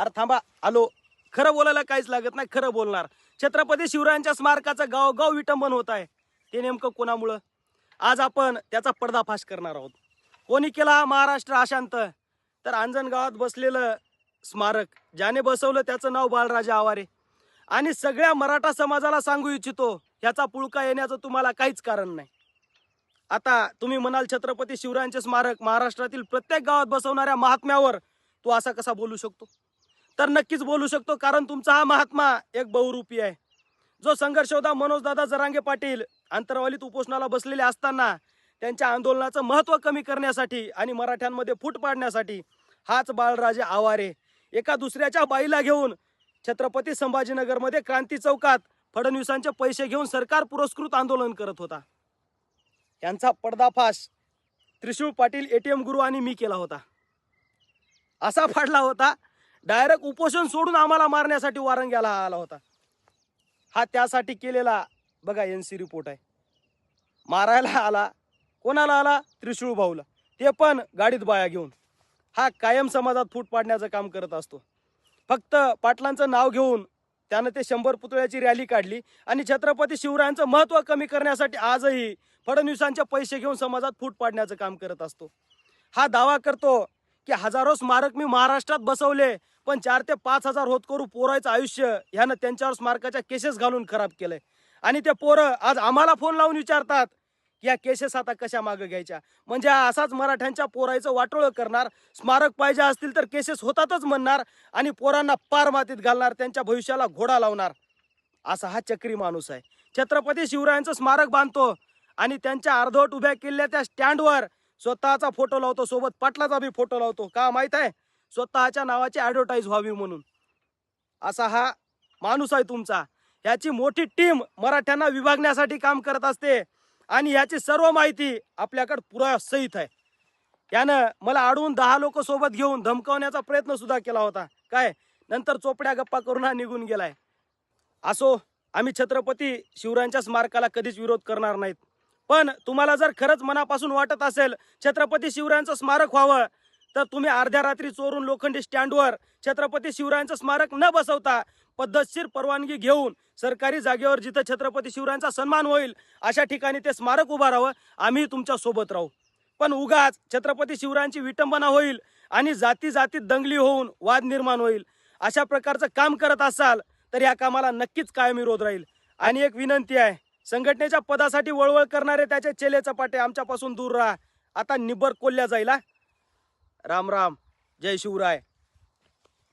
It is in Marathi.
अरे थांबा, आलो. खरं बोलायला काहीच लागत नाही, खरं बोलणार. छत्रपती शिवरायांच्या स्मारकाचं गाव विटंबन होत आहे. ते नेमकं कोणामुळं? आज आपण त्याचा पर्दाफाश करणार आहोत. कोणी केला हा महाराष्ट्र अशांत? तर अंजनगावात बसलेलं स्मारक ज्याने बसवलं त्याचं नाव बाळराजे आवारे. आणि सगळ्या मराठा समाजाला सांगू इच्छितो, ह्याचा पुळका येण्याचं तुम्हाला काहीच कारण नाही. आता तुम्ही म्हणाल छत्रपती शिवरायांचे स्मारक महाराष्ट्रातील प्रत्येक गावात बसवणाऱ्या महात्म्यावर तू असा कसा बोलू शकतो? तर नक्कीच बोलू शकतो, कारण तुमचा हा महात्मा एक बहुरूपी आहे. जो संघर्षयोद्धा मनोजदादा जरांगे पाटील अंतरवालीत उपोषणाला बसलेले असताना त्यांच्या आंदोलनाचं महत्त्व कमी करण्यासाठी आणि मराठ्यांमध्ये फूट पाडण्यासाठी हाच बाळराजे आवारे एका दुसऱ्याच्या बाईला घेऊन छत्रपती संभाजीनगरमध्ये क्रांती चौकात फडणवीसांचे पैसे घेऊन सरकार पुरस्कृत आंदोलन करत होता. यांचा पर्दाफाश त्रिशूळ पाटील एटीएम गुरु आणि मी केला होता. असा फाडला होता, डायरेक्ट उपोषण सोडून आम्हाला मारण्यासाठी वारंग्याला आला होता. हा त्यासाठी केलेला बघा NC रिपोर्ट आहे. मारायला आला, कोणाला आला? त्रिशूळ भाऊला, ते पण गाडीत बाया घेऊन. हा कायम समाजात फूट पाडण्याचं काम करत असतो. फक्त पाटलांचं नाव घेऊन त्यानं ते 100 पुतळ्याची रॅली काढली आणि छत्रपती शिवरायांचं महत्त्व कमी करण्यासाठी आजही फडणवीसांचे पैसे घेऊन समाजात फूट पाडण्याचं काम करत असतो. हा दावा करतो की हजारो स्मारक मी महाराष्ट्रात बसवले, पण 4 ते 5 हजार होत करू पोरायचं आयुष्य ह्यानं त्यांच्यावर स्मारकाच्या केसेस घालून खराब केलंय. आणि ते पोरं आज आम्हाला फोन लावून विचारतात या केसेस आता कशा मागं घ्यायच्या. म्हणजे असाच मराठ्यांच्या पोरायचं वाटोळं करणार, स्मारक पाहिजे असतील तर केसेस होतातच म्हणणार आणि पोरांना पार मातीत घालणार, त्यांच्या भविष्याला घोडा लावणार. असा हा चक्री माणूस आहे. छत्रपती शिवरायांचं स्मारक बांधतो आणि त्यांच्या अर्धवट उभ्या केलेल्या त्या स्टँडवर स्वतःचा फोटो लावतो, सोबत पाटलाचा बी फोटो लावतो. का माहित आहे? स्वतःच्या नावाची ॲडव्हर्टाईज व्हावी म्हणून. असा हा माणूस आहे तुमचा. याची मोठी टीम मराठ्यांना विभागण्यासाठी काम करत असते आणि याची सर्व माहिती आपल्याकडे पुरावा सहित आहे. यानं मला अडवून 10 लोक सोबत घेऊन धमकावण्याचा प्रयत्न सुद्धा केला होता. काय नंतर चोपड्या गप्पा करून हा निघून गेलाय. असो, आम्ही छत्रपती शिवरायांच्या स्मारकाला कधीच विरोध करणार नाहीत. पण तुम्हाला जर खरंच मनापासून वाटत असेल छत्रपती शिवरायांचं स्मारक व्हावं, तर तुम्ही अर्ध्या रात्री चोरून लोखंडी स्टँडवर छत्रपती शिवरायांचं स्मारक न बसवता पद्धतशीर परवानगी घेऊन सरकारी जागेवर जिथं छत्रपती शिवरायांचा सन्मान होईल अशा ठिकाणी ते स्मारक उभा राहावं. आम्ही तुमच्या सोबत राहू. पण उगाच छत्रपती शिवरायांची विटंबना होईल आणि जाती जातीत दंगली होऊन वाद निर्माण होईल अशा प्रकारचं काम करत असाल तर या कामाला नक्कीच कायम विरोध राहील. आणि एक विनंती आहे, संघटनेच्या पदासाठी वळवळ करणारे त्याचे चेले चपाटे आमच्यापासून दूर राहा. आता निबर कोल्ह्या जाईल. राम राम, जय शिवराय.